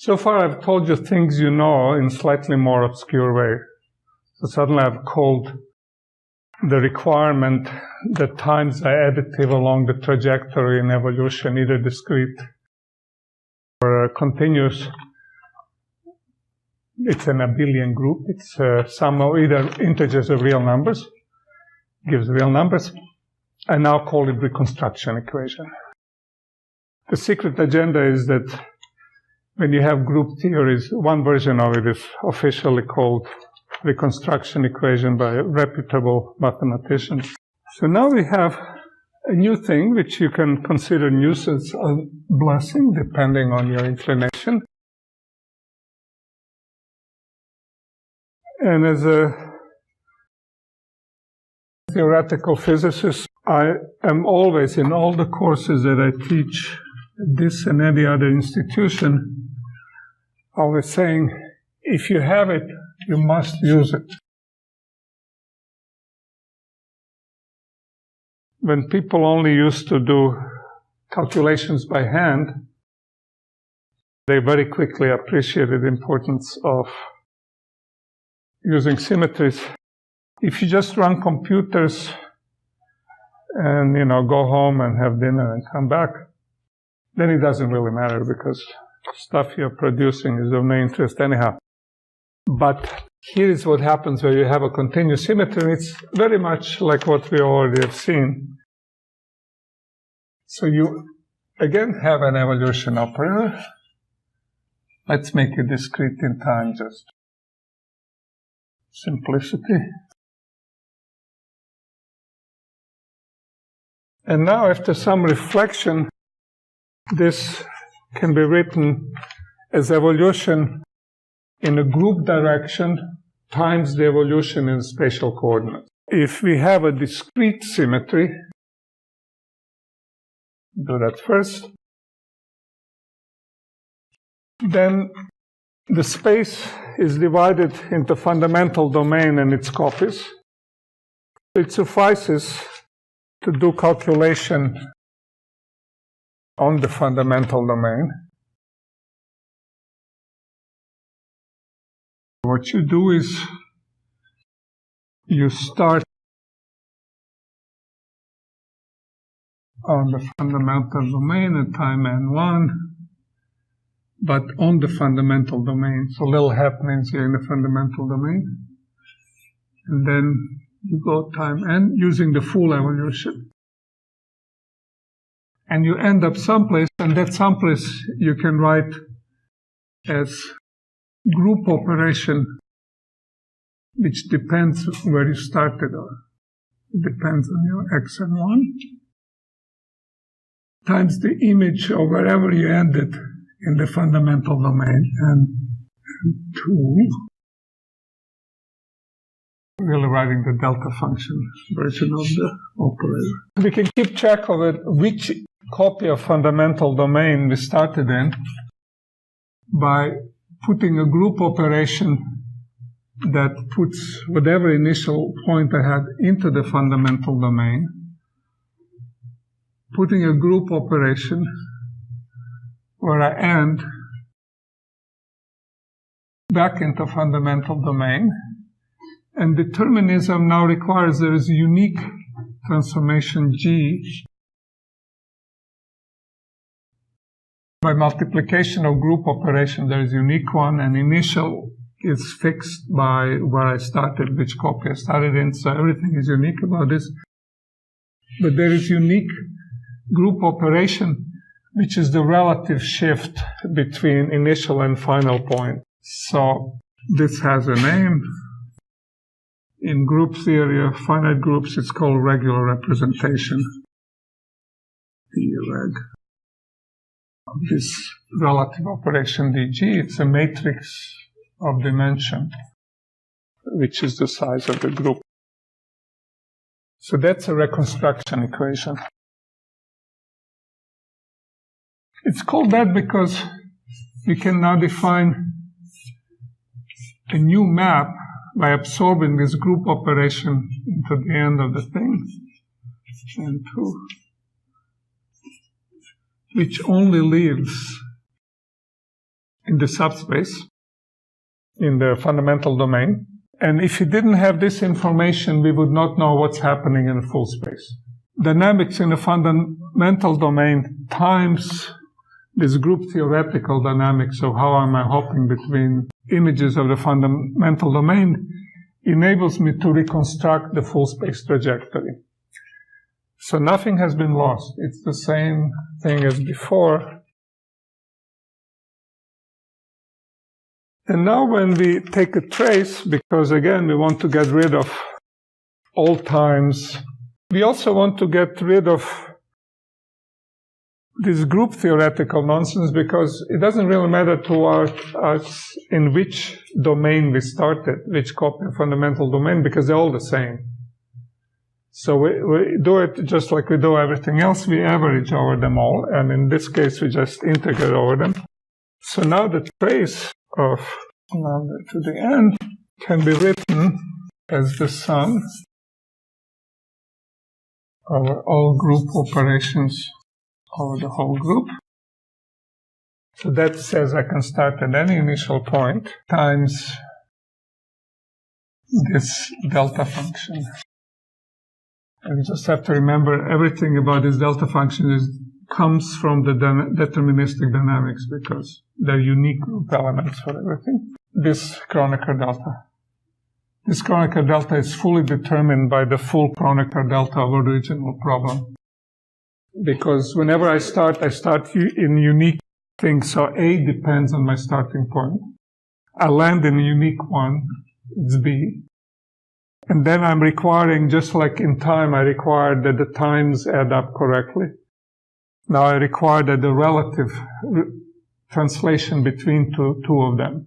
So far I've told you things you know in slightly more obscure way. So suddenly I've called the requirement that times are additive along the trajectory in evolution, either discrete or continuous. It's an abelian group. It's sum of either integers or real numbers. Gives real numbers. I now call it reconstruction equation. The secret agenda is that when you have group theories, one version of it is officially called reconstruction equation by reputable mathematicians. So now we have a new thing which you can consider nuisance or blessing depending on your inclination. And as a theoretical physicist, I am always, in all the courses that I teach at this and any other institution, always saying, if you have it, you must use it. When people only used to do calculations by hand, they very quickly appreciated the importance of using symmetries. If you just run computers and, go home and have dinner and come back, then it doesn't really matter because stuff you're producing is of no interest anyhow. But here is what happens where you have a continuous symmetry. It's very much like what we already have seen. So you, again, have an evolution operator. Let's make it discrete in time, just simplicity. And now, after some reflection, this can be written as evolution in a group direction times the evolution in spatial coordinates. If we have a discrete symmetry, do that first, then the space is divided into fundamental domain and its copies. It suffices to do calculation on the fundamental domain. What you do is you start on the fundamental domain at time n1, but on the fundamental domain. So little happenings here in the fundamental domain. And then you go time n using the full evolution. And you end up someplace, and that someplace you can write as group operation, which depends where you started on. It depends on your x and 1, times the image of wherever you ended in the fundamental domain, and 2. Really writing the delta function version of the operator. We can keep track of it, which copy of fundamental domain we started in, by putting a group operation that puts whatever initial point I had into the fundamental domain, putting a group operation where I end back into fundamental domain. And determinism now requires there is a unique transformation G. By multiplication of group operation, there is a unique one, and initial is fixed by where I started, which copy I started in, so everything is unique about this. But there is unique group operation, which is the relative shift between initial and final point. So this has a name. In group theory of finite groups, it's called regular representation. D-reg. This relative operation dg, it's a matrix of dimension, which is the size of the group. So that's a reconstruction equation. It's called that because we can now define a new map by absorbing this group operation into the end of the thing, and 2, which only lives in in the subspace, in the fundamental domain. And if you didn't have this information, we would not know what's happening in the full space. Dynamics in the fundamental domain times this group theoretical dynamics of how am I hopping between images of the fundamental domain enables me to reconstruct the full space trajectory. So nothing has been lost. It's the same thing as before. And now when we take a trace, because again we want to get rid of all times, we also want to get rid of this group theoretical nonsense, because it doesn't really matter to us in which domain we started, which copy of fundamental domain, because they're all the same. So we do it just like we do everything else. We average over them all, and in this case we just integrate over them. So now the trace of lambda to the n can be written as the sum over all group operations over the whole group. So that says I can start at any initial point times this delta function. And you just have to remember everything about this delta function comes from the deterministic dynamics, because they're unique group elements for everything. This Kronecker delta. This Kronecker delta is fully determined by the full Kronecker delta of original problem. Because whenever I start in unique things, so A depends on my starting point. I land in a unique one, it's B. And then I'm requiring, just like in time, I require that the times add up correctly. Now I require that the relative translation between two of them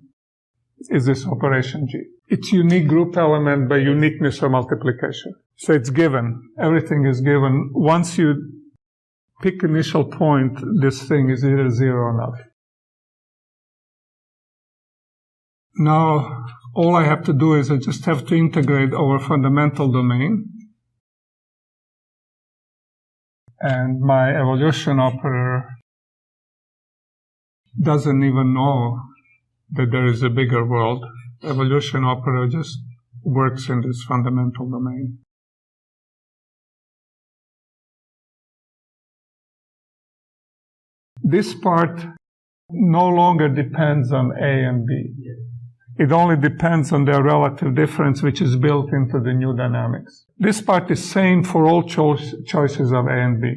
is this operation G. It's unique group element by uniqueness of multiplication. So it's given. Everything is given. Once you pick initial point, this thing is either 0 or not. Now, all I have to do is I just have to integrate over fundamental domain. And my evolution operator doesn't even know that there is a bigger world. Evolution operator just works in this fundamental domain. This part no longer depends on A and B. It only depends on their relative difference, which is built into the new dynamics. This part is same for all choices of A and B.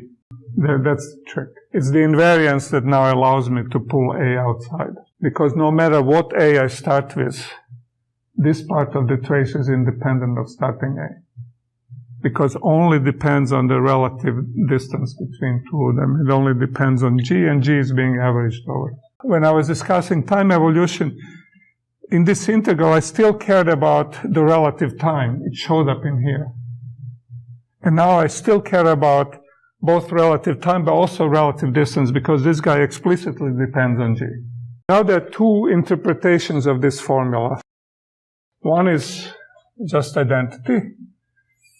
That's the trick. It's the invariance that now allows me to pull A outside. Because no matter what A I start with, this part of the trace is independent of starting A. Because only depends on the relative distance between two of them. It only depends on G, and G is being averaged over. When I was discussing time evolution, in this integral, I still cared about the relative time. It showed up in here. And now I still care about both relative time, but also relative distance, because this guy explicitly depends on G. Now there are two interpretations of this formula. One is just identity.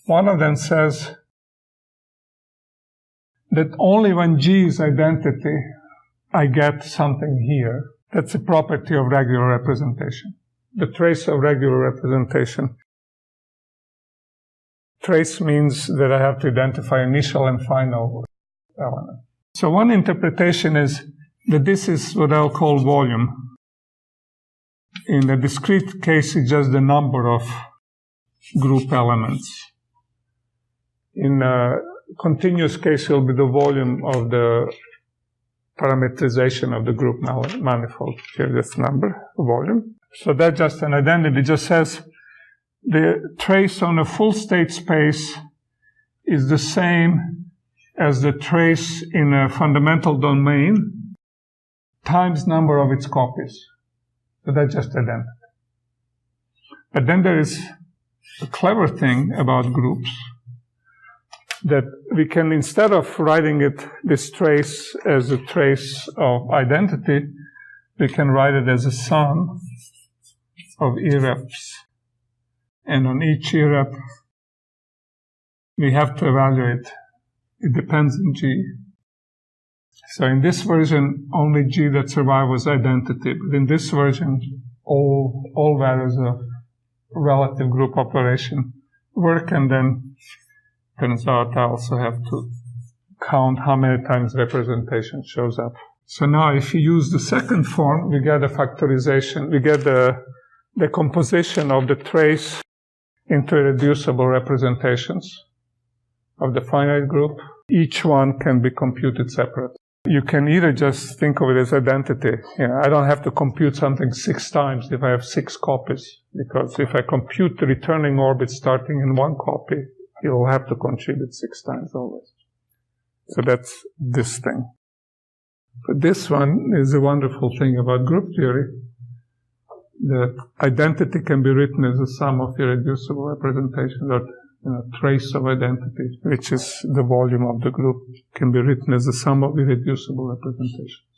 One of them says that only when G is identity, I get something here. That's a property of regular representation. The trace of regular representation. Trace means that I have to identify initial and final element. So one interpretation is that this is what I'll call volume. In the discrete case, it's just the number of group elements. In a continuous case, it will be the volume of the parametrization of the group manifold. Here, this number, volume. So that's just an identity. It just says the trace on a full state space is the same as the trace in a fundamental domain times number of its copies. So that's just identity. But then there is a clever thing about groups, that we can, instead of writing this trace as a trace of identity, we can write it as a sum of irreps. And on each irrep, we have to evaluate, it depends on G. So in this version, only G that survived was identity. But in this version, all values of relative group operation work, and then turns out I also have to count how many times representation shows up. So now if you use the second form, we get a factorization. We get the composition of the trace into irreducible representations of the finite group. Each one can be computed separate. You can either just think of it as identity. I don't have to compute something 6 times if I have 6 copies, because if I compute the returning orbit starting in 1 copy, you'll have to contribute 6 times always. So that's this thing. But this one is a wonderful thing about group theory, that identity can be written as a sum of irreducible representations, or trace of identity, which is the volume of the group, can be written as a sum of irreducible representations.